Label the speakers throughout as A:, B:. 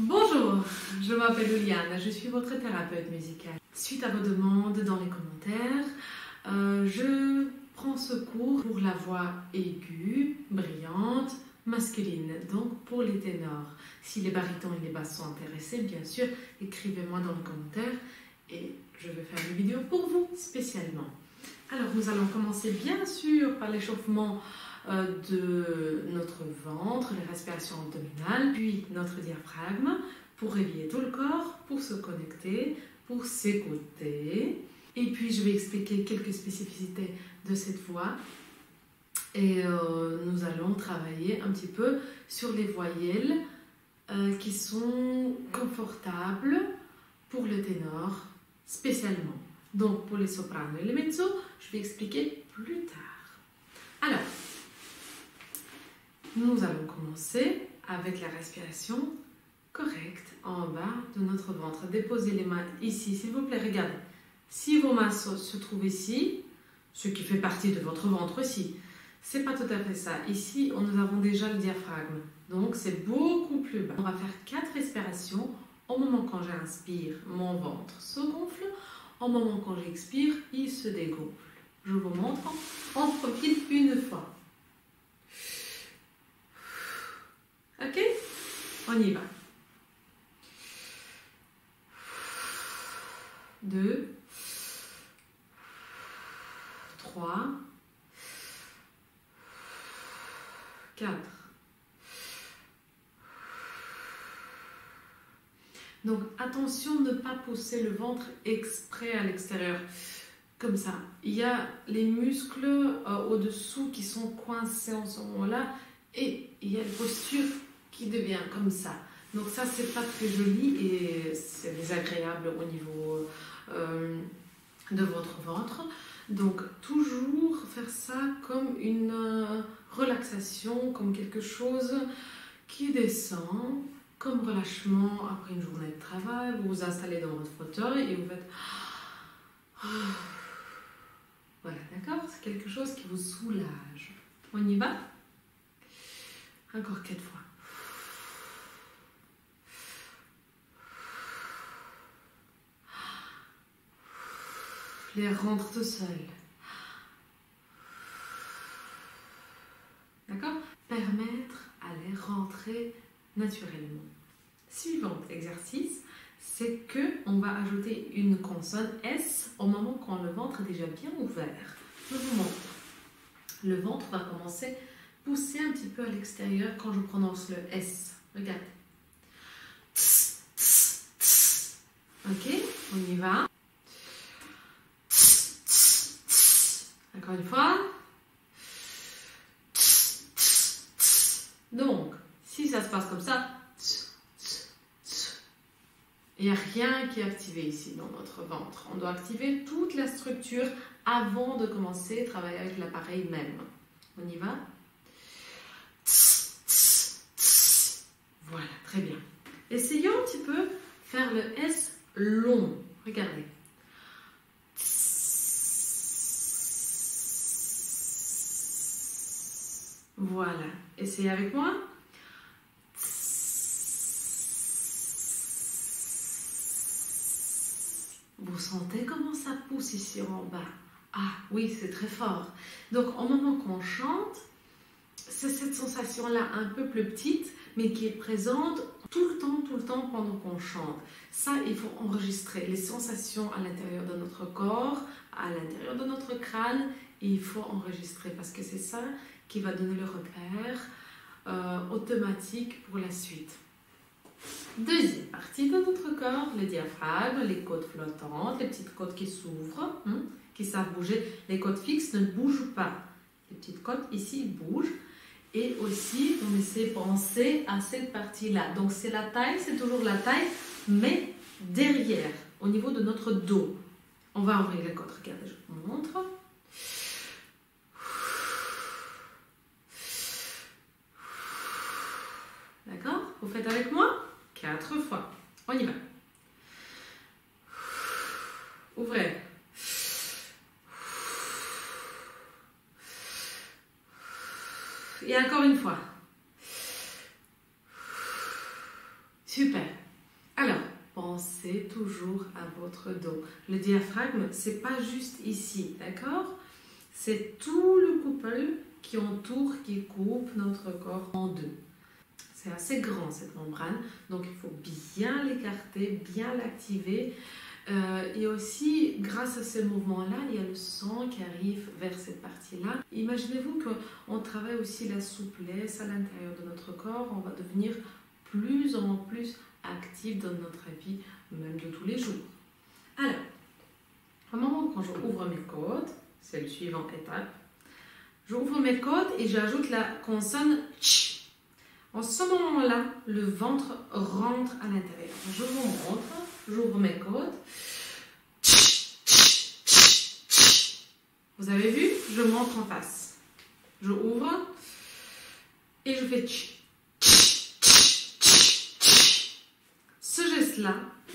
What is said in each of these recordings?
A: Bonjour, je m'appelle Oliane, je suis votre thérapeute musicale. Suite à vos demandes dans les commentaires, je prends ce cours pour la voix aiguë, brillante, masculine, donc pour les ténors. Si les barytons et les basses sont intéressés, bien sûr, écrivez-moi dans les commentaires et je vais faire une vidéo pour vous spécialement. Alors nous allons commencer bien sûr par l'échauffement de notre ventre, les respirations abdominales, puis notre diaphragme pour réveiller tout le corps, pour se connecter, pour s'écouter. Et puis je vais expliquer quelques spécificités de cette voix et nous allons travailler un petit peu sur les voyelles qui sont confortables pour le ténor spécialement. Donc pour les sopranos et les mezzos, je vais expliquer plus tard. Alors, nous allons commencer avec la respiration correcte en bas de notre ventre. Déposez les mains ici, s'il vous plaît. Regardez, si vos mains se trouvent ici, ce qui fait partie de votre ventre aussi, c'est pas tout à fait ça. Ici, nous avons déjà le diaphragme, donc c'est beaucoup plus bas. On va faire 4 respirations. Au moment quand j'inspire, mon ventre se gonfle. Au moment quand j'expire, il se dégonfle. Je vous montre. On profite une fois. Ok? On y va. 2, 3, 4. Donc attention de ne pas pousser le ventre exprès à l'extérieur. Comme ça. Il y a les muscles au-dessous qui sont coincés en ce moment-là et il y a une posture qui devient comme ça. Donc ça, c'est pas très joli et c'est désagréable au niveau de votre ventre. Donc toujours faire ça comme une relaxation, comme quelque chose qui descend, comme relâchement après une journée de travail. Vous vous installez dans votre fauteuil et vous faites... Voilà, d'accord? C'est quelque chose qui vous soulage. On y va? Encore 4 fois. L'air rentre tout seul. D'accord? Permettre à l'air rentrer naturellement. Suivant exercice, c'est qu'on va ajouter une consonne S au moment quand le ventre est déjà bien ouvert. Je vous montre. Le ventre va commencer à pousser un petit peu à l'extérieur quand je prononce le S. Regardez. Ok, on y va. Encore une fois. Donc, si ça se passe comme ça, il n'y a rien qui est activé ici dans notre ventre. On doit activer toute la structure avant de commencer à travailler avec l'appareil même. On y va? Voilà, très bien. Essayons un petit peu faire le S long. Regardez. Voilà. Essayez avec moi. Vous sentez comment ça pousse ici en bas? Ah oui, c'est très fort. Donc, au moment qu'on chante, c'est cette sensation-là un peu plus petite, mais qui est présente tout le temps pendant qu'on chante. Ça, il faut enregistrer les sensations à l'intérieur de notre corps, à l'intérieur de notre crâne, et il faut enregistrer parce que c'est ça qui va donner le repère automatique pour la suite. Deuxième partie de notre corps, le diaphragme, les côtes flottantes, les petites côtes qui s'ouvrent, qui savent bouger. Les côtes fixes ne bougent pas. Les petites côtes ici bougent. Et aussi, on essaie de penser à cette partie-là. Donc c'est la taille, c'est toujours la taille, mais derrière, au niveau de notre dos. On va ouvrir les côtes. Regardez, je vous montre. D'accord? Vous faites avec moi? 4 fois. On y va. Ouvrez. Et encore une fois. Super. toujours à votre dos. Le diaphragme, c'est pas juste ici, d'accord? C'est tout le couple qui entoure, qui coupe notre corps en deux. C'est assez grand cette membrane, donc il faut bien l'écarter, bien l'activer. Et aussi, grâce à ce mouvement-là, il y a le sang qui arrive vers cette partie-là. Imaginez-vous qu'on travaille aussi la souplesse à l'intérieur de notre corps. On va devenir plus en plus actif dans notre vie, même de tous les jours. Alors, au moment quand je ouvre mes côtes, c'est le suivant étape, j'ouvre mes côtes et j'ajoute la consonne ch. En ce moment-là, le ventre rentre à l'intérieur. Je vous montre, j'ouvre mes côtes. Vous avez vu? Je montre en face. Je ouvre et je fais ch. Ce geste-là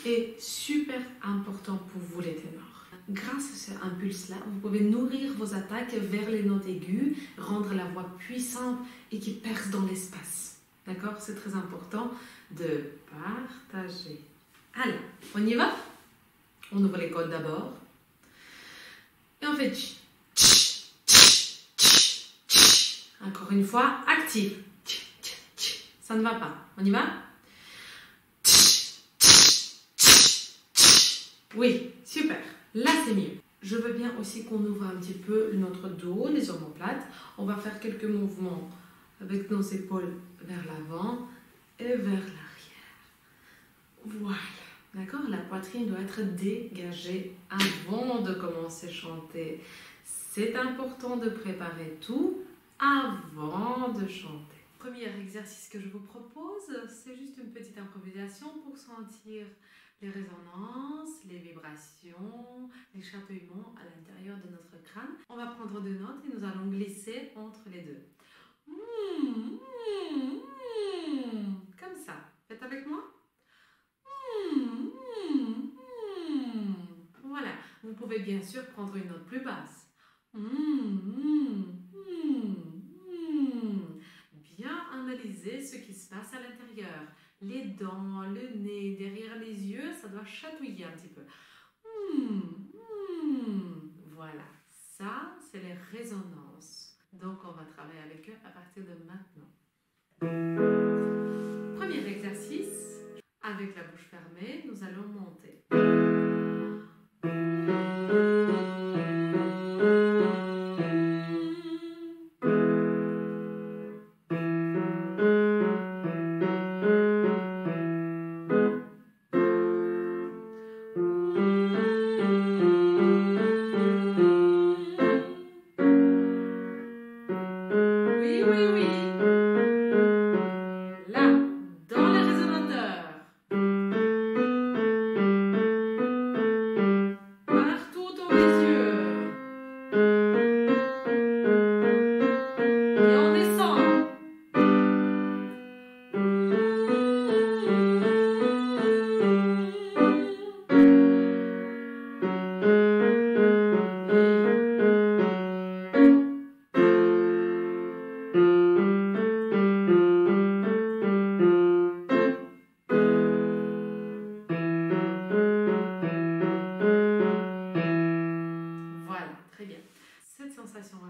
A: est super important pour vous les ténors. Grâce à ce impulse-là, vous pouvez nourrir vos attaques vers les notes aiguës, rendre la voix puissante et qui perce dans l'espace. D'accord? C'est très important de partager. Alors, on y va? On ouvre les côtes d'abord. Et on fait ch. Encore une fois, active. Ça ne va pas. On y va? Oui, super. Là, c'est mieux. Je veux bien aussi qu'on ouvre un petit peu notre dos, les omoplates. On va faire quelques mouvements avec nos épaules vers l'avant et vers l'arrière. Voilà. D'accord? La poitrine doit être dégagée avant de commencer à chanter. C'est important de préparer tout avant de chanter. Premier exercice que je vous propose, c'est juste une petite improvisation pour sentir les résonances, les vibrations, les chatouillements à l'intérieur de notre crâne. On va prendre deux notes et nous allons glisser entre les deux. Comme ça. Faites avec moi. Voilà. Vous pouvez bien sûr prendre une note plus basse. Bien analyser ce qui se passe à l'intérieur. Les dents, le nez, derrière les yeux, ça doit chatouiller un petit peu. Voilà, ça, c'est les résonances. Donc, on va travailler avec eux à partir de maintenant. Premier exercice, avec la bouche fermée, nous allons monter.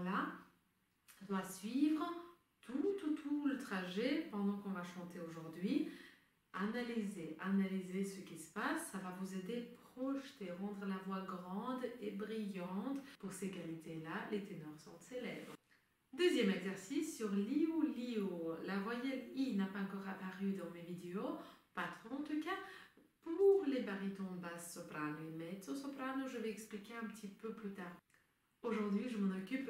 A: Là doit suivre tout le trajet pendant qu'on va chanter aujourd'hui. Analysez ce qui se passe, ça va vous aider à projeter, rendre la voix grande et brillante. Pour ces qualités-là, les ténors sont célèbres. Deuxième exercice sur liu liu. La voyelle I n'a pas encore apparu dans mes vidéos, pas trop en tout cas. Pour les barytons basse soprano et mezzo soprano, je vais expliquer un petit peu plus tard. Aujourd'hui, je m'en occupe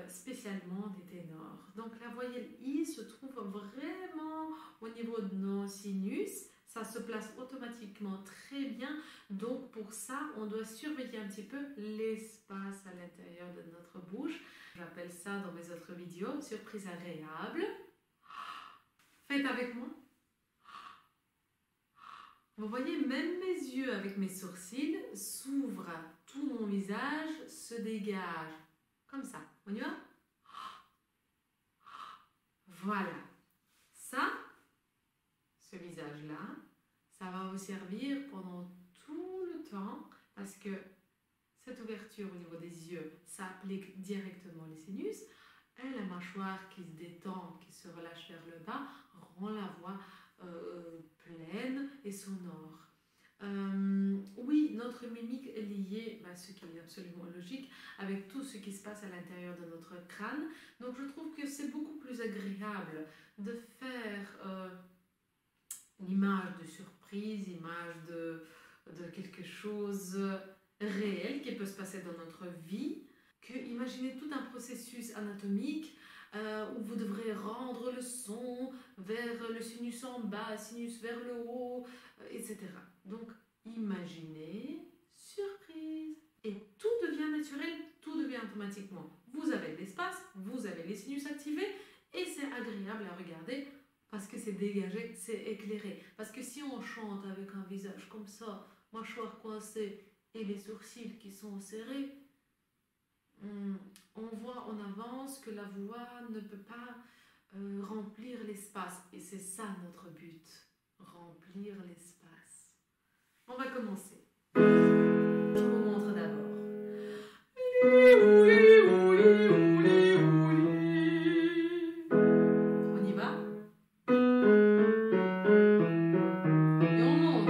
A: spécialement des ténors. Donc, la voyelle I se trouve vraiment au niveau de nos sinus. Ça se place automatiquement très bien. Donc, pour ça, on doit surveiller un petit peu l'espace à l'intérieur de notre bouche. J'appelle ça dans mes autres vidéos, surprise agréable. Faites avec moi. Vous voyez, même mes yeux avec mes sourcils s'ouvrent, tout mon visage se dégage. Comme ça. On y va? Voilà. Ça, ce visage-là, ça va vous servir pendant tout le temps parce que cette ouverture au niveau des yeux, ça applique directement les sinus. Et la mâchoire qui se détend, qui se relâche vers le bas, rend la voix pleine et sonore. Oui, notre mimique est liée, ce qui est absolument logique, avec tout ce qui se passe à l'intérieur de notre crâne. Donc je trouve que c'est beaucoup plus agréable de faire une image de surprise, image de quelque chose réel qui peut se passer dans notre vie, que imaginer tout un processus anatomique où vous devrez rendre le son vers le sinus en bas, sinus vers le haut, etc. Donc, imaginez, surprise. Et tout devient naturel, tout devient automatiquement. Vous avez de l'espace, vous avez les sinus activés et c'est agréable à regarder parce que c'est dégagé, c'est éclairé. Parce que si on chante avec un visage comme ça, mâchoire coincée et les sourcils qui sont serrés, on voit en avance que la voix ne peut pas remplir l'espace. Et c'est ça notre but, remplir l'espace. On va commencer. Je vous montre d'abord. On y va? Et on monte.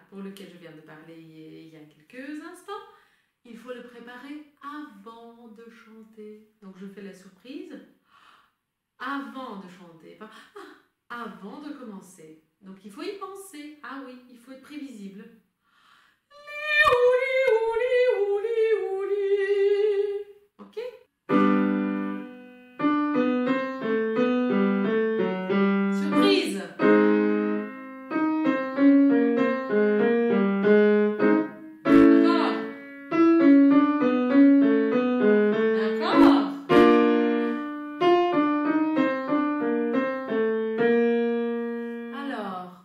A: Pour lequel je viens de parler il y a quelques instants, il faut le préparer avant de chanter. Donc je fais la surprise avant de chanter, pas avant de commencer. Donc il faut y penser. Ah oui, il faut être prévisible. Ok? Surprise!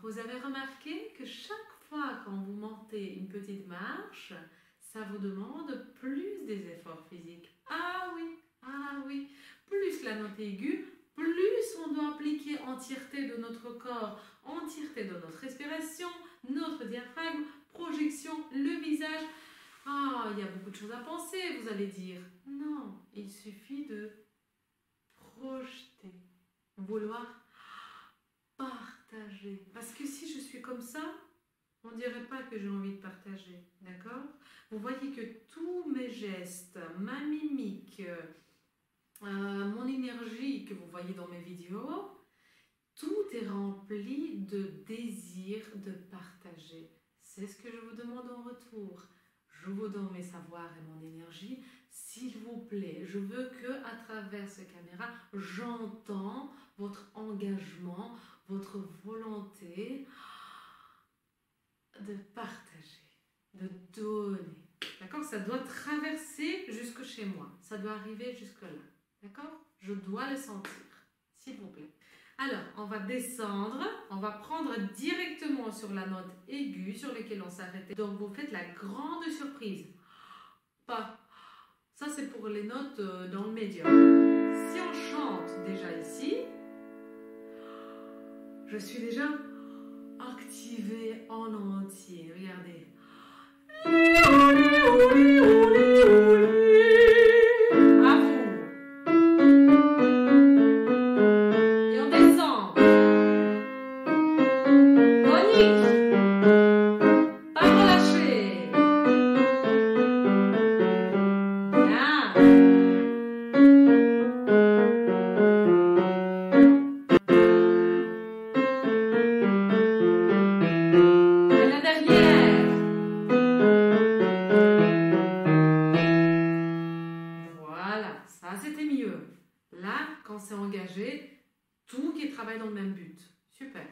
A: Vous avez remarqué que chaque fois quand vous montez une petite marche, ça vous demande plus des efforts physiques. Ah oui, plus la note aiguë, plus on doit appliquer entièreté de notre corps, entièreté de notre respiration, notre diaphragme, projection, le visage. Ah, il y a beaucoup de choses à penser, vous allez dire. Non, il suffit de projeter, vouloir partager. Parce que si je suis comme ça, on ne dirait pas que j'ai envie de partager. D'accord? Vous voyez que tous mes gestes, ma mimique, mon énergie que vous voyez dans mes vidéos, tout est rempli de désir de partager. C'est ce que je vous demande en retour. Je vous donne mes savoirs et mon énergie. S'il vous plaît, je veux que à travers cette caméra, j'entends votre engagement, votre volonté de partager, de donner. D'accord? Ça doit traverser jusque chez moi. Ça doit arriver jusque là. D'accord? Je dois le sentir. S'il vous plaît. Alors, on va descendre. On va prendre directement sur la note aiguë sur laquelle on s'arrêtait. Donc, vous faites la grande surprise. Pas. Ça, c'est pour les notes dans le médium. Si on chante déjà ici, je suis déjà activée en entier. Regardez. À vous. Et on descend. Tonique. Pas relâché. Bien. Et la dernière. Voilà, ça c'était mieux. Là, quand c'est engagé, tout qui travaille dans le même but. Super.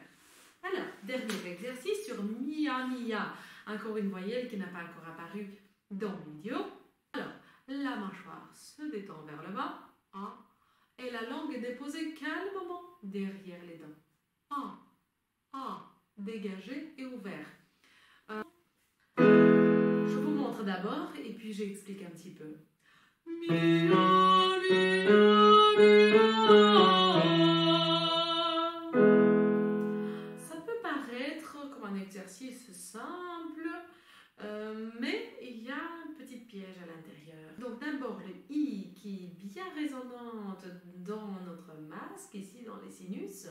A: Alors, dernier exercice sur Mia Mia. Encore une voyelle qui n'a pas encore apparu dans la vidéo. Alors, la mâchoire se détend vers le bas. Ah, et la langue est déposée calmement derrière les dents. Dégagé et ouvert. Je vous montre Alors d'abord, et puis j'explique un petit peu. Ça peut paraître comme un exercice simple, mais il y a un petit piège à l'intérieur. Donc d'abord le I qui est bien résonante dans notre masque, ici dans les sinus.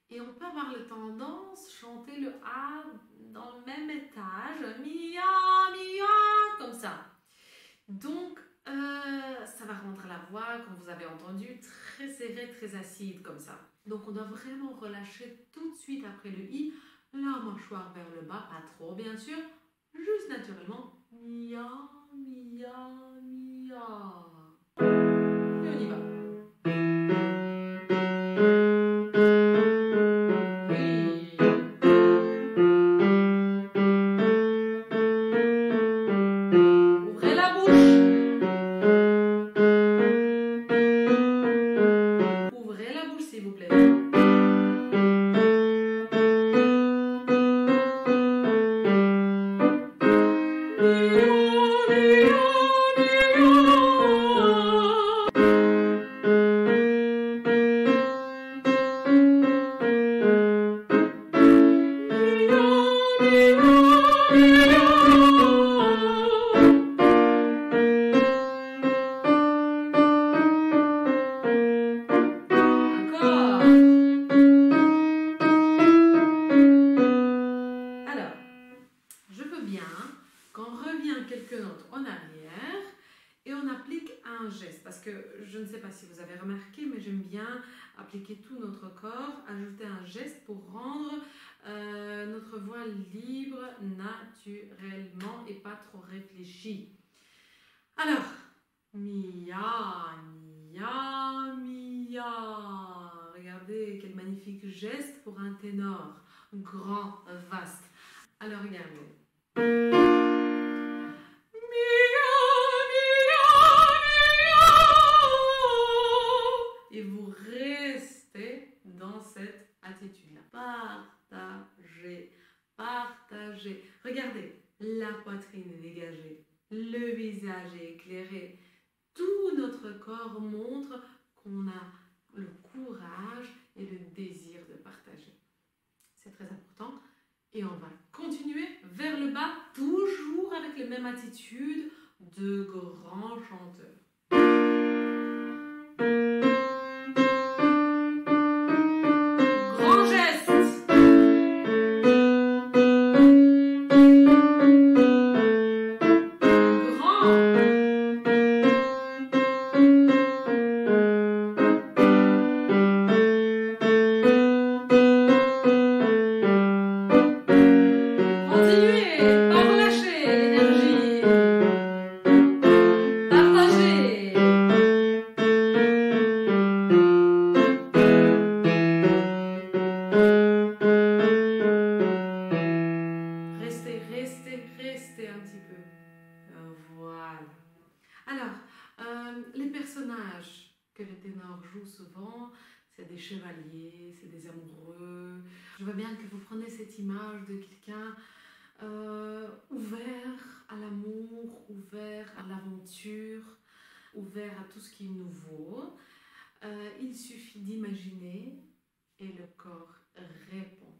A: Et on peut avoir la tendance à chanter le A dans le même étage, mia, mia, comme ça. Donc, ça va rendre la voix, comme vous avez entendu, très serrée, très acide, comme ça. Donc, on doit vraiment relâcher tout de suite après le I, la mâchoire vers le bas, pas trop bien sûr, juste naturellement, mia, mia, mia. Et on y va. Quelques notes en arrière et on applique un geste parce que je ne sais pas si vous avez remarqué mais j'aime bien appliquer tout notre corps, ajouter un geste pour rendre notre voix libre naturellement et pas trop réfléchie. Alors, mia, mia, mia. Regardez quel magnifique geste pour un ténor, grand, vaste. Alors regardez. Et vous restez dans cette attitude-là. Partagez, partagez. Regardez, la poitrine est dégagée, le visage est éclairé. Tout notre corps montre qu'on a le courage et le désir de partager. C'est très important. Et on va continuer vers le bas, toujours avec les mêmes attitudes de grands chanteurs. Restez un petit peu. Voilà. Alors, les personnages que le ténor joue souvent, c'est des chevaliers, c'est des amoureux. Je veux bien que vous preniez cette image de quelqu'un ouvert à l'amour, ouvert à l'aventure, ouvert à tout ce qui est nouveau. Il suffit d'imaginer et le corps répond.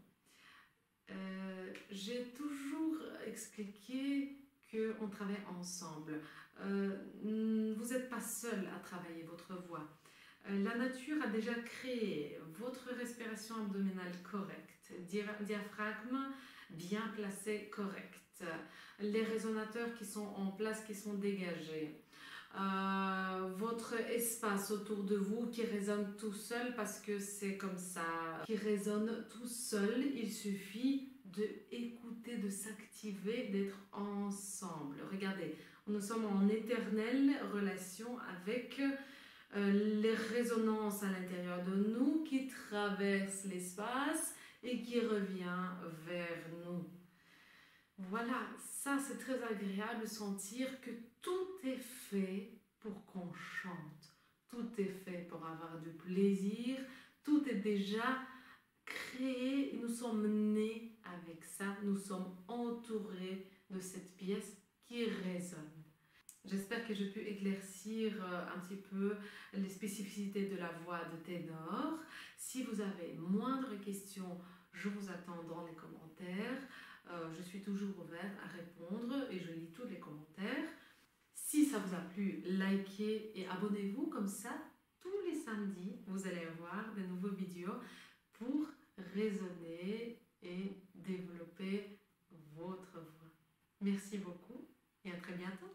A: J'ai toujours expliqué qu'on travaille ensemble. Vous n'êtes pas seul à travailler votre voix. La nature a déjà créé votre respiration abdominale correcte, diaphragme bien placé correct, les résonateurs qui sont en place, qui sont dégagés. Votre espace autour de vous qui résonne tout seul parce que c'est comme ça, qui résonne tout seul. Il suffit d'écouter, de s'activer, d'être ensemble. Regardez, nous sommes en éternelle relation avec les résonances à l'intérieur de nous qui traversent l'espace et qui revient vers nous. Voilà, ça c'est très agréable de sentir que tout est fait pour qu'on chante, tout est fait pour avoir du plaisir, tout est déjà créé, nous sommes nés avec ça, nous sommes entourés de cette pièce qui résonne. J'espère que j'ai pu éclaircir un petit peu les spécificités de la voix de ténor. Si vous avez moindre question, je vous attends dans les commentaires. Je suis toujours ouverte à répondre et je lis tous les commentaires. Si ça vous a plu, likez et abonnez-vous, comme ça, tous les samedis, vous allez avoir de nouveaux vidéos pour raisonner et développer votre voix. Merci beaucoup et à très bientôt.